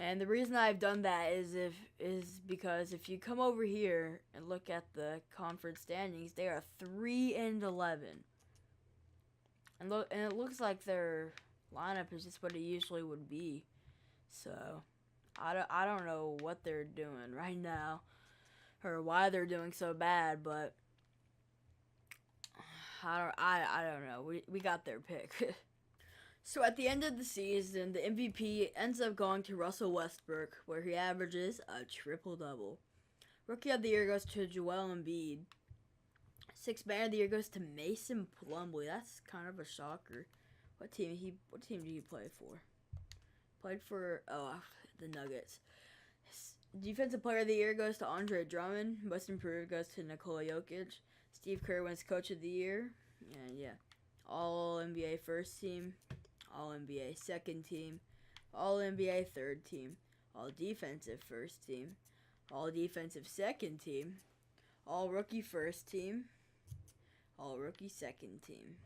And the reason I've done that is because if you come over here and look at the conference standings, they are 3-11. And it looks like their lineup is just what it usually would be. So I don't know what they're doing right now or why they're doing so bad, but I don't know. We got their pick. So at the end of the season, the MVP ends up going to Russell Westbrook, where he averages a triple-double. Rookie of the Year goes to Joel Embiid. Sixth Man of the Year goes to Mason Plumlee. That's kind of a shocker. What team did he play for? Played for the Nuggets. Defensive Player of the Year goes to Andre Drummond. Most Improved goes to Nikola Jokic. Steve Kerr wins Coach of the Year. And yeah, All NBA First Team, All NBA Second Team, All NBA Third Team, All Defensive First Team, All Defensive Second Team, All Rookie First Team, All Rookie Second Team.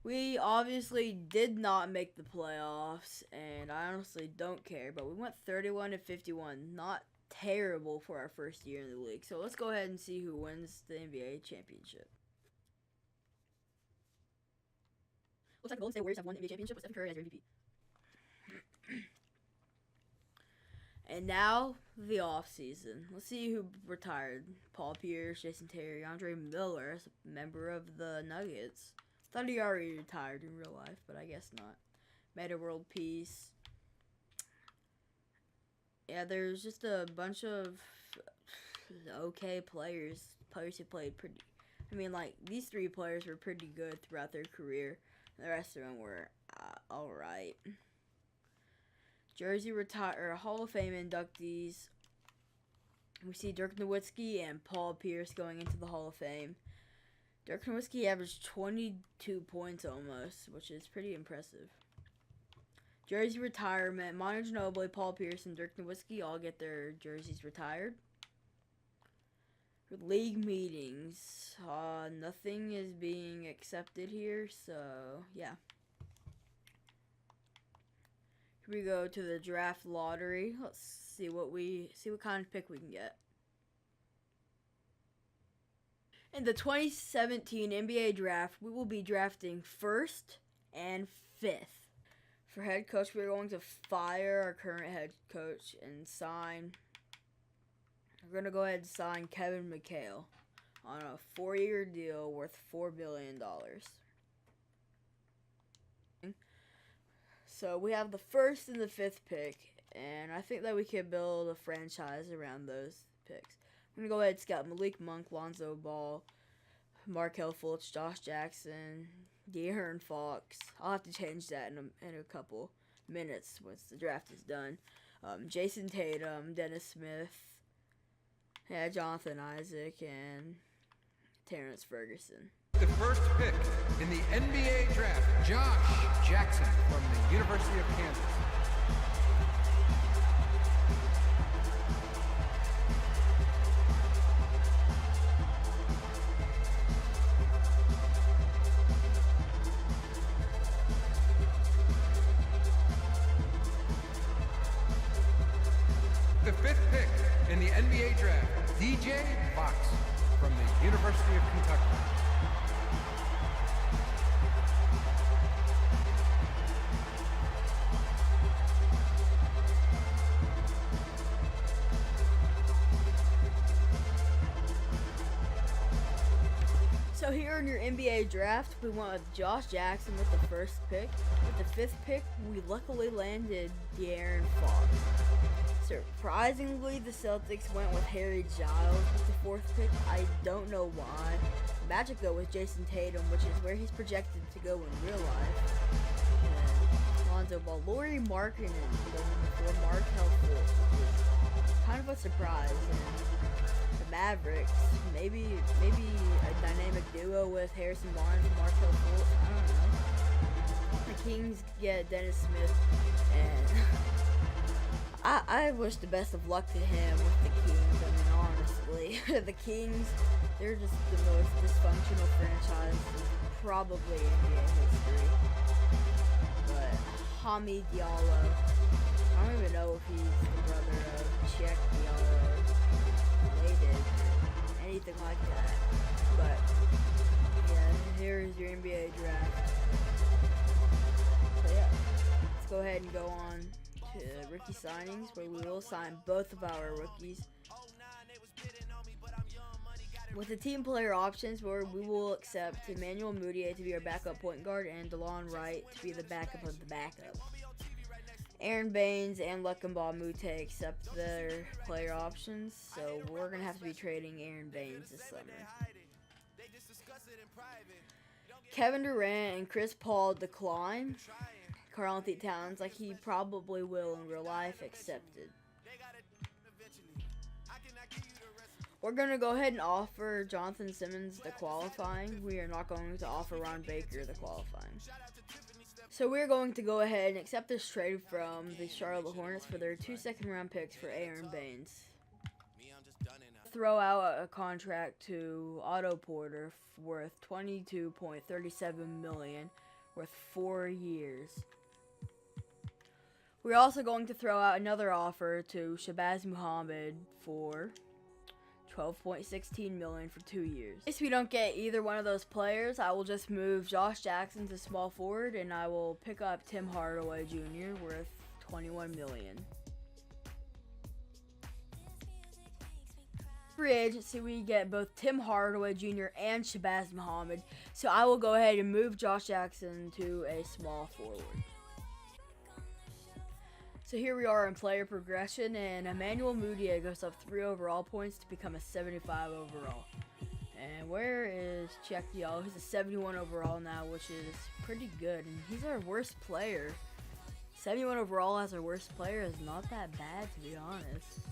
We obviously did not make the playoffs, and I honestly don't care, but we went 31-51. Not terrible for our first year in the league. So let's go ahead and see who wins the NBA championship. Looks like the Golden State Warriors have won the NBA championship with Stephen Curry as your MVP. And now, the offseason. Let's see who retired. Paul Pierce, Jason Terry, Andre Miller, as a member of the Nuggets. Thought he already retired in real life, but I guess not. Made a world peace. Yeah, there's just a bunch of okay players. Players who played pretty. I mean, like, these three players were pretty good throughout their career. The rest of them were alright. Jersey Hall of Fame inductees. We see Dirk Nowitzki and Paul Pierce going into the Hall of Fame. Dirk Nowitzki averaged 22 points almost, which is pretty impressive. Jersey retirement. Manu Ginobili, Paul Pierce, and Dirk Nowitzki all get their jerseys retired. League meetings. Nothing is being accepted here, so yeah. Here we go to the draft lottery. Let's see what kind of pick we can get. In the 2017 NBA draft, we will be drafting 1st and 5th. For head coach, we're going to fire our current head coach and sign. We're going to go ahead and sign Kevin McHale on a 4-year deal worth $4 billion. So we have the 1st and the 5th pick, and I think that we could build a franchise around those picks. I'm going to go ahead and scout Malik Monk, Lonzo Ball, Markelle Fultz, Josh Jackson, De'Aaron Fox. I'll have to change that in a couple minutes once the draft is done. Jason Tatum, Dennis Smith, Jonathan Isaac, and Terrence Ferguson. The first pick in the NBA draft, Josh Jackson from the University of Kansas. The 5th pick in the NBA draft, DJ Fox from the University of Kentucky. So here in your NBA draft, we went with Josh Jackson with the 1st pick. With the 5th pick, we luckily landed De'Aaron Fox. Surprisingly, the Celtics went with Harry Giles with the 4th pick. I don't know why. Magic, though, with Jason Tatum, which is where he's projected to go in real life. And Lonzo Ball. Lauri Markkanen going for Markelle Fultz, which is kind of a surprise. And the Mavericks, maybe a dynamic duo with Harrison Barnes and Markelle Fultz. I don't know. The Kings get Dennis Smith, and I wish the best of luck to him with the Kings. I mean, honestly, the Kings, they're just the most dysfunctional franchise probably in NBA history. But Hamid Diallo. I don't even know if he's the brother of Cheikh Diallo, related, anything like that. But yeah, here's your NBA draft. So yeah, let's go ahead and go on to rookie signings, where we will sign both of our rookies. With the team player options, where we will accept Emmanuel Mudiay to be our backup point guard and DeLon Wright to be the backup of the backup. Aaron Baines and Lukamba Mute accept their player options, so we're going to have to be trading Aaron Baines this summer. Kevin Durant and Chris Paul decline. Karl-Anthony Towns, like he probably will in real life, accepted. We're going to go ahead and offer Jonathan Simmons the qualifying. We are not going to offer Ron Baker the qualifying. So we're going to go ahead and accept this trade from the Charlotte Hornets for their 2 second-round picks for Aaron Baines. Throw out a contract to Otto Porter worth $22.37 million, worth 4 years. We're also going to throw out another offer to Shabazz Muhammad for $12.16 million for 2 years. If we don't get either one of those players, I will just move Josh Jackson to small forward, and I will pick up Tim Hardaway Jr. worth $21 million. Free agency, we get both Tim Hardaway Jr. and Shabazz Muhammad, so I will go ahead and move Josh Jackson to a small forward. So here we are in player progression, and Emmanuel Mudiay goes up 3 overall points to become a 75 overall. And where is Cheikh Diallo? He's a 71 overall now, which is pretty good, and he's our worst player. 71 overall as our worst player is not that bad, to be honest.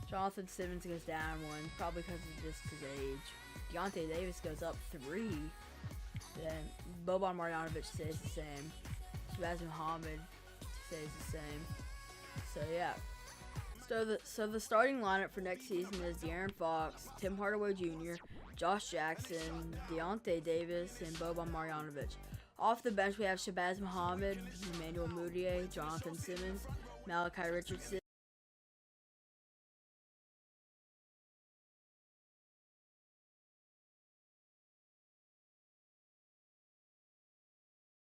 Jonathan Simmons goes down 1, probably because of just his age. Deontay Davis goes up 3. Then Boban Marjanovic stays the same. Shabazz Muhammad stays the same. So yeah. So the starting lineup for next season is De'Aaron Fox, Tim Hardaway Jr., Josh Jackson, Deontay Davis, and Boban Marjanovic. Off the bench we have Shabazz Muhammad, Emmanuel Mudiay, Jonathan Simmons, Malachi Richardson.